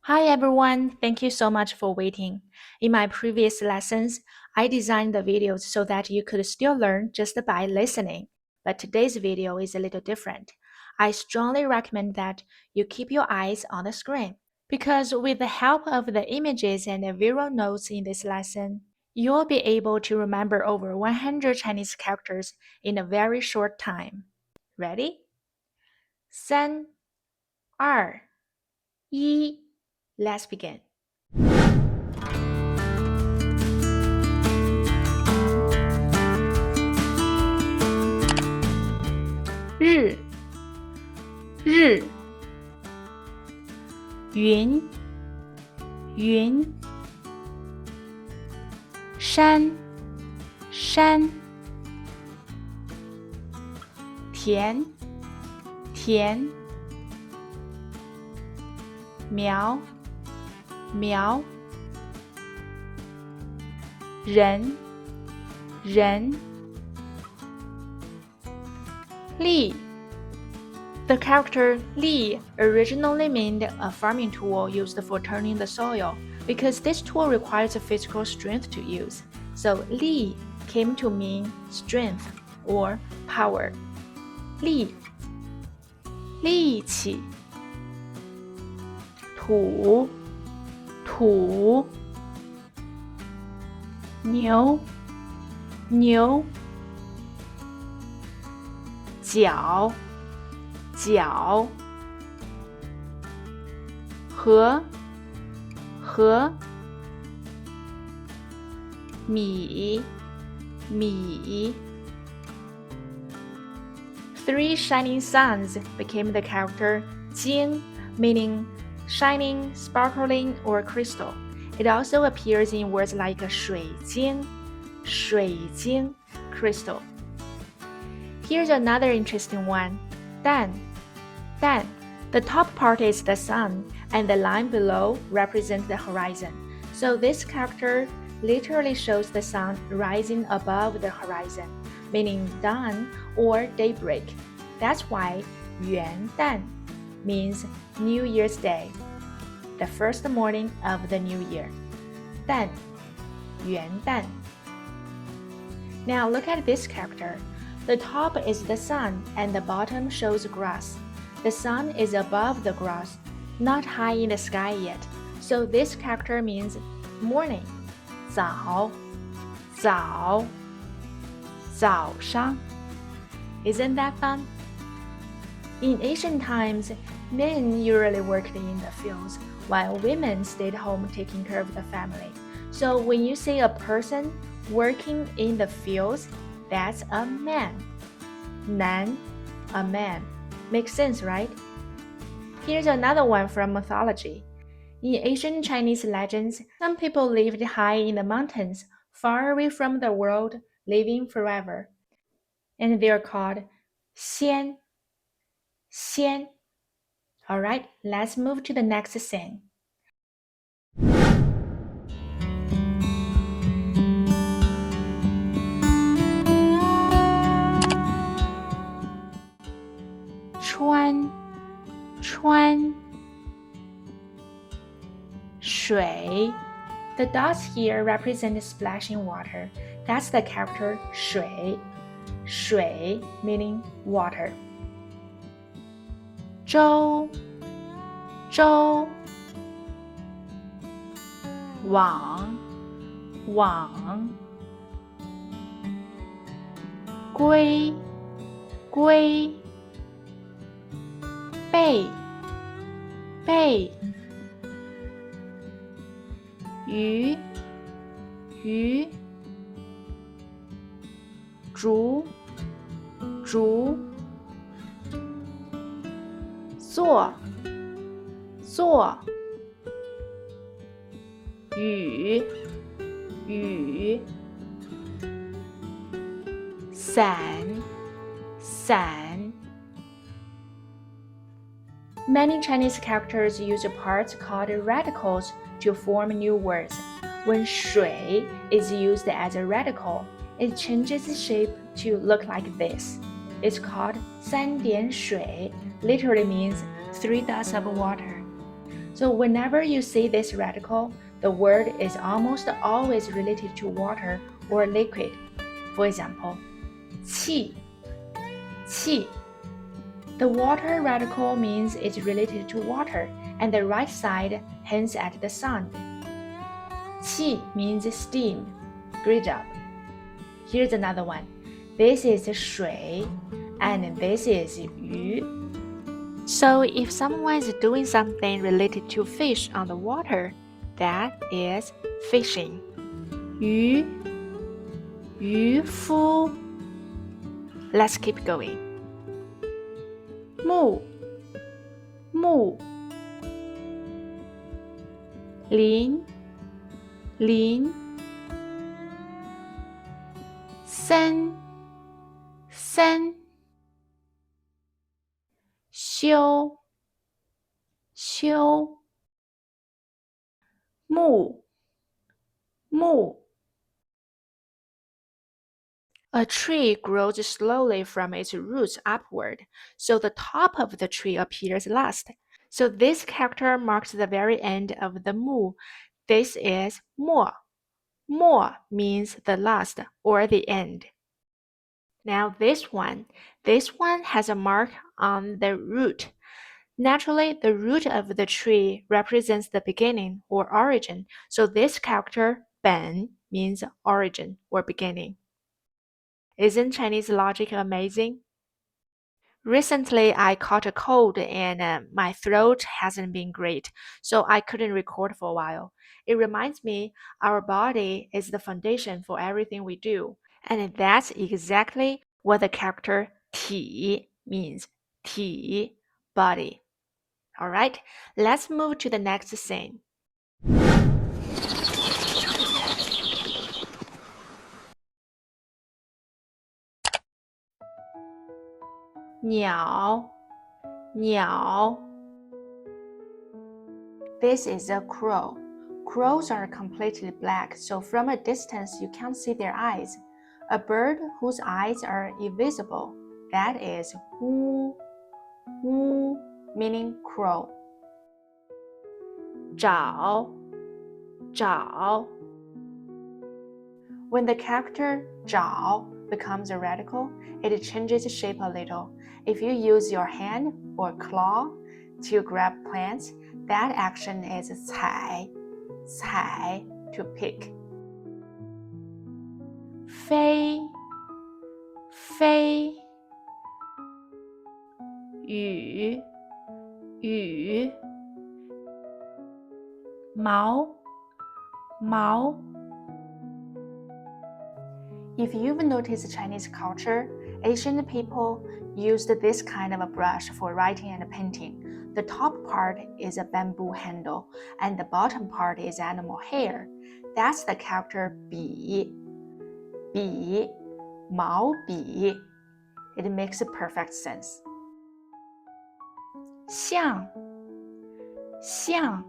Hi everyone, thank you so much for waiting. In my previous lessons, I designed the videos so that you could still learn just by listening. But today's video is a little different. I strongly recommend that you keep your eyes on the screen because with the help of the images and the visual notes in this lesson, you'll be able to remember over 100 Chinese characters in a very short time. Ready? 三、二、一 Let's begin. 日，日，云，云，山，山，田，田，苗，苗，人，人，力。The character li originally meant a farming tool used for turning the soil because this tool requires physical strength to use. So li came to mean strength or power. Li, 力气，土，土，牛，牛，脚，脚，禾，禾，米，米。Three shining suns became the character Jing, meaning shining, sparkling, or crystal. It also appears in words like 水晶, 水晶, crystal. Here's another interesting one. 蛋, 蛋. The top part is the sun, and the line below represents the horizon. So this character literally shows the sun rising above the horizon, meaning dawn or daybreak. That's why 元旦 means New Year's Day, the first morning of the new year. 旦, 元旦. Now look at this character. The top is the sun and the bottom shows grass. The sun is above the grass, not high in the sky yet. So this character means morning. 早, 早, 早上. Isn't that fun? In ancient times, men usually worked in the fields, while women stayed home taking care of the family. So when you say a person working in the fields, that's a man. 男, a man. Makes sense, right? Here's another one from mythology. In ancient Chinese legends, some people lived high in the mountains, far away from the world, living forever. And they're called 仙, 仙. Alright, let's move to the next scene. 川，川，水. The dots here represent splashing water. That's the character 水, 水 meaning water. 舟，舟，网，网，龟，龟，贝，贝，鱼，鱼，竹，竹，坐，坐，雨，雨，伞，伞。Many Chinese characters use parts called radicals to form new words. When 水 is used as a radical, it changes its shape to look like this. It's called 三点水, literally means 3 dots of water. So whenever you see this radical, the word is almost always related to water or liquid. For example, 气, 气. The water radical means it's related to water, and the right side hints at the sun. 气 means steam. Great job. Here's another one. This is 水, and this is 鱼. So if someone is doing something related to fish on the water, that is fishing. 渔, 渔夫. Let's keep going. 木, 木. 林, 林. 森, 森. 修, 修. 木, 木. A tree grows slowly from its roots upward, so the top of the tree appears last. So this character marks the very end of the mu. This is 末. 末 means the last or the end. Now this one has a mark on the root. Naturally, the root of the tree represents the beginning or origin, so this character 本 means origin or beginning. Isn't Chinese logic amazing? Recently, I caught a cold and my throat hasn't been great, so I couldn't record for a while. It reminds me our body is the foundation for everything we do, and that's exactly what the character 体 means. 体, body. Alright, let's move to the next scene. 鸟 鸟. This is a crow. Crows are completely black, so from a distance you can't see their eyes. A bird whose eyes are invisible. That is 乌 乌, meaning crow. 找 找. When the character 找 becomes a radical, it changes shape a little. If you use your hand or claw to grab plants, that action is 采 采, to pick. 飞飞. 羽羽. 毛毛. If you've noticed Chinese culture, Asian people used this kind of a brush for writing and painting. The top part is a bamboo handle, and the bottom part is animal hair. That's the character 笔 笔 毛笔. It makes perfect sense. 象象.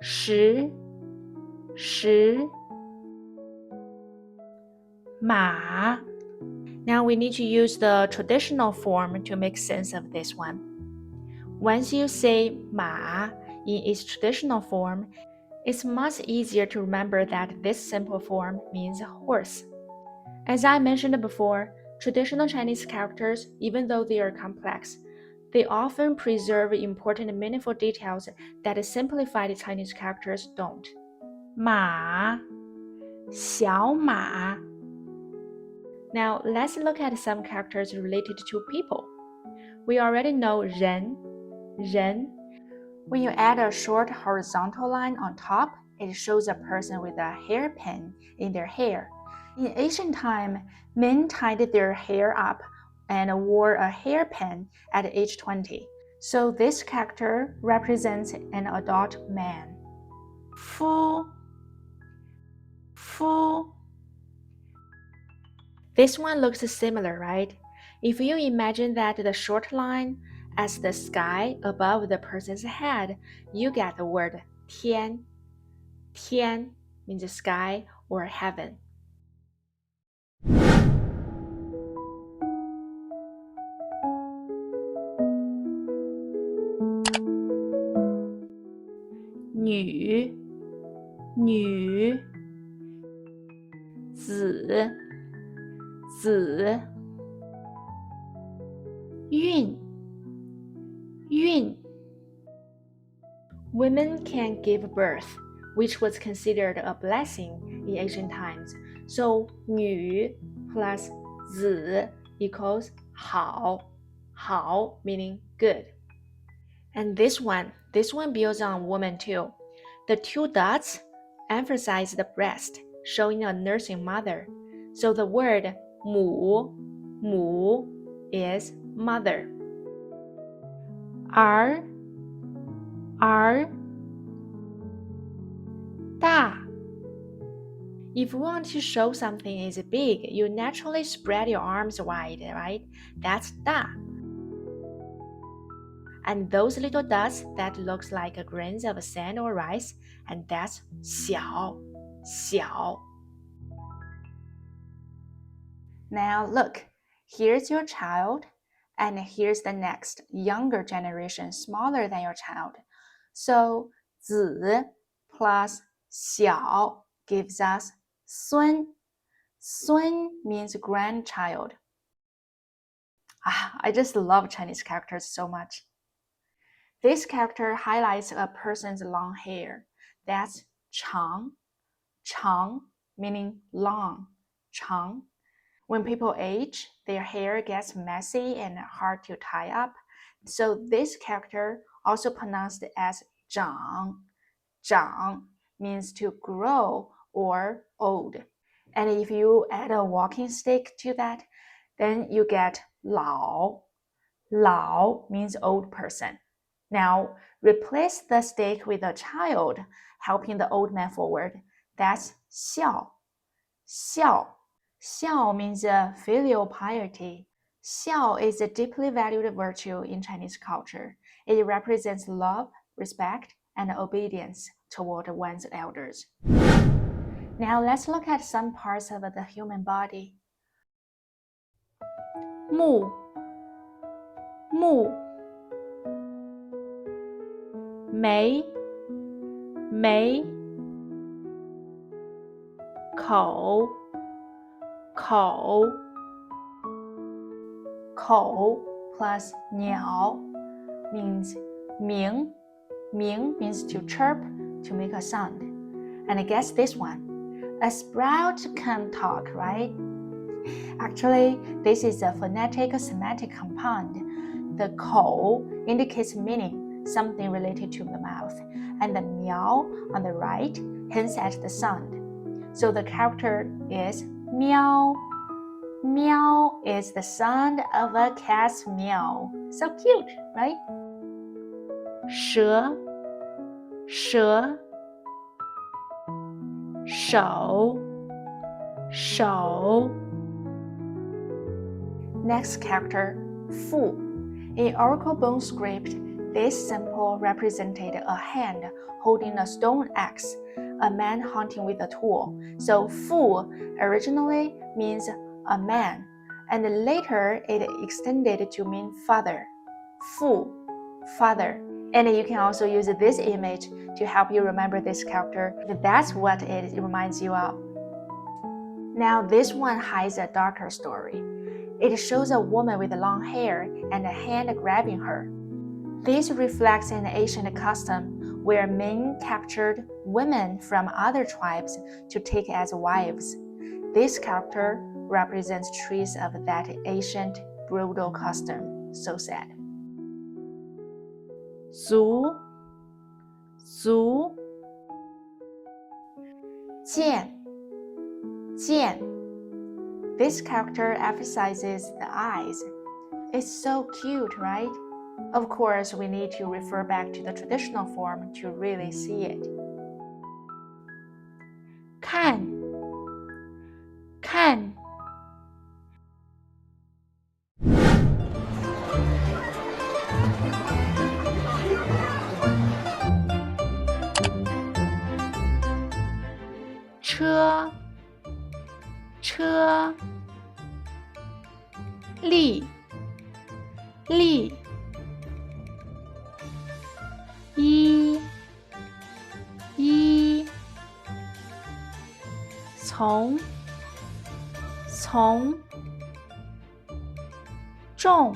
石石. 马. Now we need to use the traditional form to make sense of this one. Once you say 马 in its traditional form, it's much easier to remember that this simple form means horse. As I mentioned before, traditional Chinese characters, even though they are complex, they often preserve important and meaningful details that simplified Chinese characters don't. 马小马. Now, let's look at some characters related to people. We already know 人 人. When you add a short horizontal line on top, it shows a person with a hairpin in their hair. In ancient time, men tied their hair up and wore a hairpin at age 20. So this character represents an adult man. 夫夫. This one looks similar, right? If you imagine that the short line as the sky above the person's head, you get the word 天. 天 means sky or heaven. 女女子子孕孕 Women can give birth, which was considered a blessing in ancient times. So 女 plus 子 equals 好 好 meaning good. And this one builds on woman too. The two dots emphasize the breast, showing a nursing mother. So the word 母 is mother. 儿大 If you want to show something is big, you naturally spread your arms wide, right? That's 大. And those little dots that looks like grains of sand or rice, and that's 小 Now look, here's your child, and here's the next, younger generation, smaller than your child. So 子 plus 小 gives us 孙. 孙 means grandchild. I just love Chinese characters so much. This character highlights a person's long hair. That's 长 meaning long, 长. When people age, their hair gets messy and hard to tie up. So this character, also pronounced as 长 means to grow or old. And if you add a walking stick to that, then you get 老 means old person. Now, replace the stick with a child, helping the old man forward. That's 孝 Xiao means filial piety. Xiao is a deeply valued virtue in Chinese culture. It represents love, respect, and obedience toward one's elders. Now let's look at some parts of the human body. 目 眉 口 plus 鸟 means 鸣 means to chirp, to make a sound. And guess this one. A sprout can talk, right? Actually, this is a phonetic semantic compound. The 口 indicates meaning, something related to the mouth, and the 苗 on the right hints at the sound. So the character is 喵. Meow is the sound of a cat's meow. So cute, right? 蛇 手 Next character, 父. In oracle bone script, this symbol represented a hand holding a stone axe, a man hunting with a tool. So 父 originally means a man, and later it extended to mean father. 父 father. And you can also use this image to help you remember this character. That's what it reminds you of. Now this one hides a darker story. It shows a woman with long hair and a hand grabbing her. This reflects an ancient custom where men captured women from other tribes to take as wives. This character represents traces of that ancient brutal custom. So sad. 足 剑 This character emphasizes the eyes. It's so cute, right? Of course, we need to refer back to the traditional form to really see it. 看 车 立 衣从重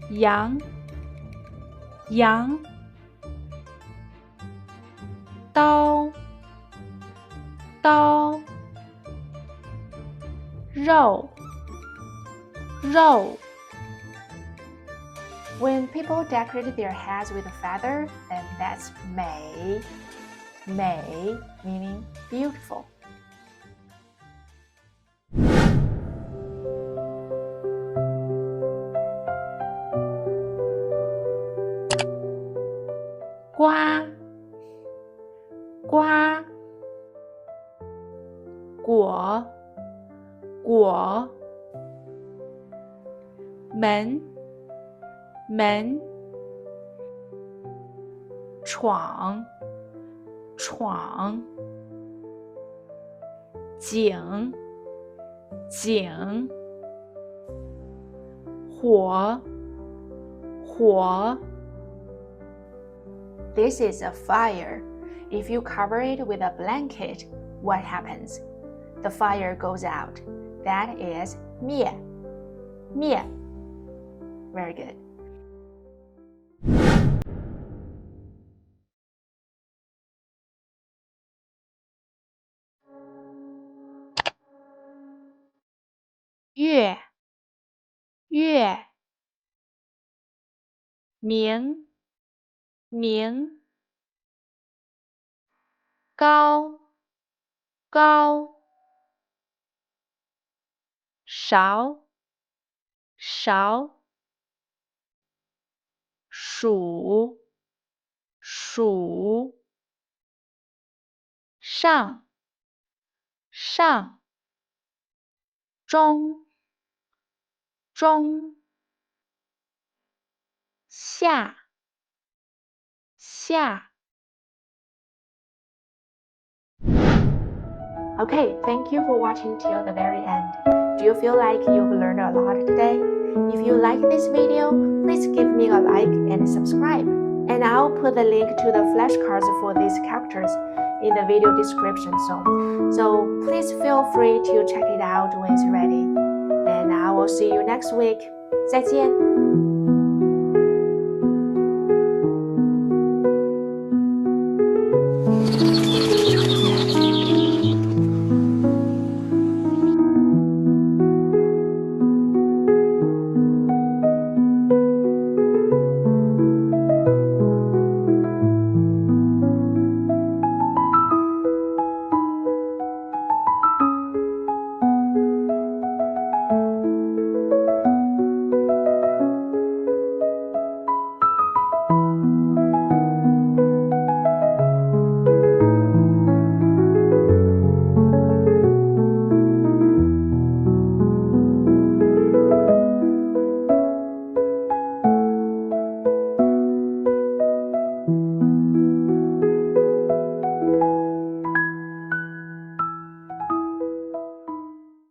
羊刀肉When people decorate their heads with a feather, then that's 美 meaning beautiful.瓜果门闯井火This is a fire. If you cover it with a blanket, what happens? The fire goes out. That is 灭 Very good. 月明高勺数上中下Okay, thank you for watching till the very end. Do you feel like you've learned a lot today? If you like this video, please give me a like and subscribe. And I'll put the link to the flashcards for these characters in the video description so please feel free to check it out when it's ready. And I will see you next week. 再见。